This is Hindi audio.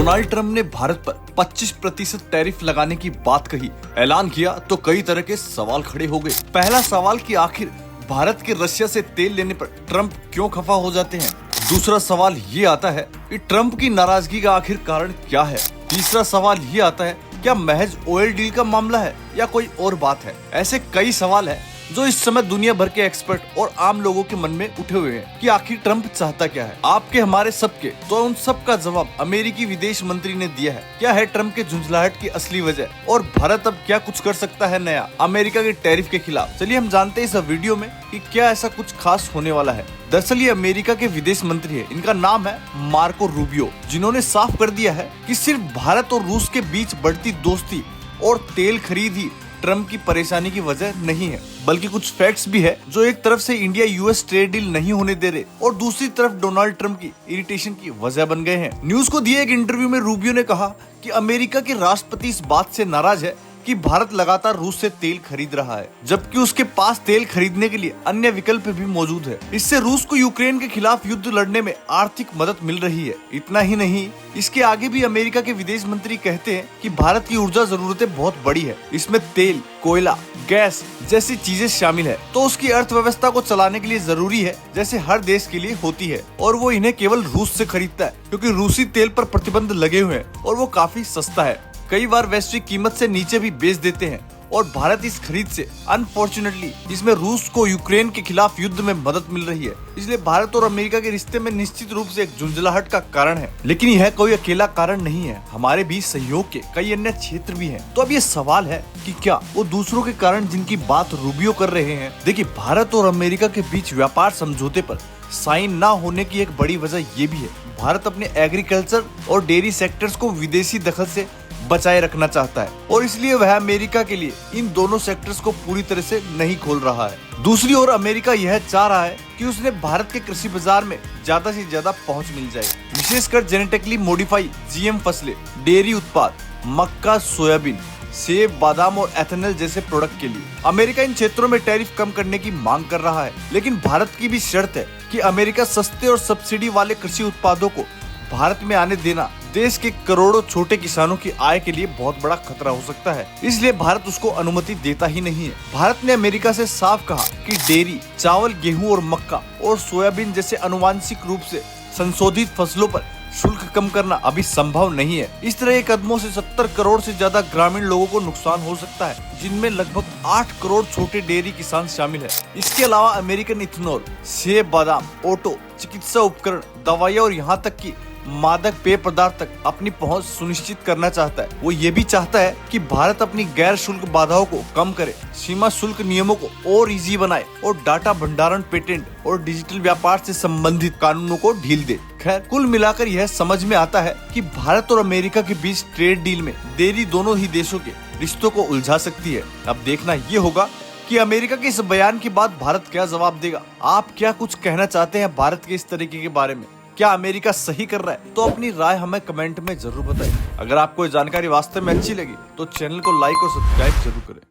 डोनाल्ड ट्रंप ने भारत पर 25% टैरिफ लगाने की बात कही, ऐलान किया तो कई तरह के सवाल खड़े हो गए। पहला सवाल कि आखिर भारत के रशिया से तेल लेने पर ट्रंप क्यों खफा हो जाते हैं। दूसरा सवाल ये आता है कि ट्रंप की नाराजगी का आखिर कारण क्या है। तीसरा सवाल ये आता है क्या महज ऑयल डील का मामला है या कोई और बात है। ऐसे कई सवाल है जो इस समय दुनिया भर के एक्सपर्ट और आम लोगों के मन में उठे हुए हैं कि आखिर ट्रंप चाहता क्या है। आपके हमारे सबके तो उन सब का जवाब अमेरिकी विदेश मंत्री ने दिया है। क्या है ट्रंप के झुंझलाहट की असली वजह और भारत अब क्या कुछ कर सकता है नया अमेरिका के टैरिफ के खिलाफ। चलिए हम जानते हैं इस वीडियो में कि क्या ऐसा कुछ खास होने वाला है। दरअसल ये अमेरिका के विदेश मंत्री है, इनका नाम है मार्को रूबियो, जिन्होंने साफ कर दिया है कि सिर्फ भारत और रूस के बीच बढ़ती दोस्ती और तेल खरीद ही ट्रंप की परेशानी की वजह नहीं है, बल्कि कुछ फैक्ट्स भी है जो एक तरफ से इंडिया यूएस ट्रेड डील नहीं होने दे रहे और दूसरी तरफ डोनाल्ड ट्रंप की इरिटेशन की वजह बन गए हैं। न्यूज को दिए एक इंटरव्यू में रूबियो ने कहा कि अमेरिका के राष्ट्रपति इस बात से नाराज है कि भारत लगातार रूस से तेल खरीद रहा है, जबकि उसके पास तेल खरीदने के लिए अन्य विकल्प भी मौजूद है। इससे रूस को यूक्रेन के खिलाफ युद्ध लड़ने में आर्थिक मदद मिल रही है। इतना ही नहीं, इसके आगे भी अमेरिका के विदेश मंत्री कहते हैं कि भारत की ऊर्जा जरूरतें बहुत बड़ी है, इसमें तेल, कोयला, गैस जैसी चीजें शामिल है, तो उसकी अर्थव्यवस्था को चलाने के लिए जरूरी है जैसे हर देश के लिए होती है, और वो इन्हें केवल रूस से खरीदता है क्योंकि रूसी तेल पर प्रतिबंध लगे हुए हैं और वो काफी सस्ता है, कई बार वैश्विक कीमत से नीचे भी बेच देते हैं। और भारत इस खरीद से अनफॉर्चुनेटली इसमें रूस को यूक्रेन के खिलाफ युद्ध में मदद मिल रही है, इसलिए भारत और अमेरिका के रिश्ते में निश्चित रूप से एक झुंझलाहट का कारण है। लेकिन यह कोई अकेला कारण नहीं है, हमारे बीच सहयोग के कई अन्य क्षेत्र भी हैं। तो अब ये सवाल है कि क्या वो दूसरों के कारण जिनकी बात रूबियो कर रहे हैं। देखिए, भारत और अमेरिका के बीच व्यापार समझौते पर साइन न होने की एक बड़ी वजह ये भी है, भारत अपने एग्रीकल्चर और डेयरी सेक्टर्स को विदेशी दखल से बचाए रखना चाहता है और इसलिए वह अमेरिका के लिए इन दोनों सेक्टर्स को पूरी तरह से नहीं खोल रहा है। दूसरी ओर अमेरिका यह चाह रहा है कि उसने भारत के कृषि बाजार में ज्यादा से ज्यादा पहुंच मिल जाए, विशेषकर जेनेटिकली मॉडिफाई जीएम फसलें, डेयरी उत्पाद, मक्का, सोयाबीन, सेब, बादाम और एथेनॉल जैसे प्रोडक्ट के लिए। अमेरिका इन क्षेत्रों में टैरिफ कम करने की मांग कर रहा है, लेकिन भारत की भी शर्त है कि अमेरिका सस्ते और सब्सिडी वाले कृषि उत्पादों को भारत में आने देना देश के करोड़ों छोटे किसानों की आय के लिए बहुत बड़ा खतरा हो सकता है, इसलिए भारत उसको अनुमति देता ही नहीं है। भारत ने अमेरिका से साफ कहा कि डेयरी, चावल, गेहूं और मक्का और सोयाबीन जैसे अनुवांशिक रूप से संशोधित फसलों पर शुल्क कम करना अभी संभव नहीं है। इस तरह के कदमों से 70 करोड़ से ज्यादा ग्रामीण लोगों को नुकसान हो सकता है, जिनमें लगभग 8 करोड़ छोटे डेयरी किसान शामिल है। इसके अलावा अमेरिकन इथेनॉल, सेब, बादाम, ऑटो, चिकित्सा उपकरण, दवाइयाँ और यहाँ तक कि मादक पेय पदार्थ तक अपनी पहुंच सुनिश्चित करना चाहता है। वो ये भी चाहता है कि भारत अपनी गैर शुल्क बाधाओं को कम करे, सीमा शुल्क नियमों को और इजी बनाए और डाटा भंडारण, पेटेंट और डिजिटल व्यापार से संबंधित कानूनों को ढील दे। खैर, कुल मिलाकर यह समझ में आता है कि भारत और अमेरिका के बीच ट्रेड डील में देरी दोनों ही देशों के रिश्तों को उलझा सकती है। अब देखना ये होगा कि अमेरिका के इस बयान के बाद भारत क्या जवाब देगा। आप क्या कुछ कहना चाहते हैं भारत के इस तरीके के बारे में? क्या अमेरिका सही कर रहा है? तो अपनी राय हमें कमेंट में जरूर बताएं। अगर आपको ये जानकारी वास्तव में अच्छी लगी तो चैनल को लाइक और सब्सक्राइब जरूर करें।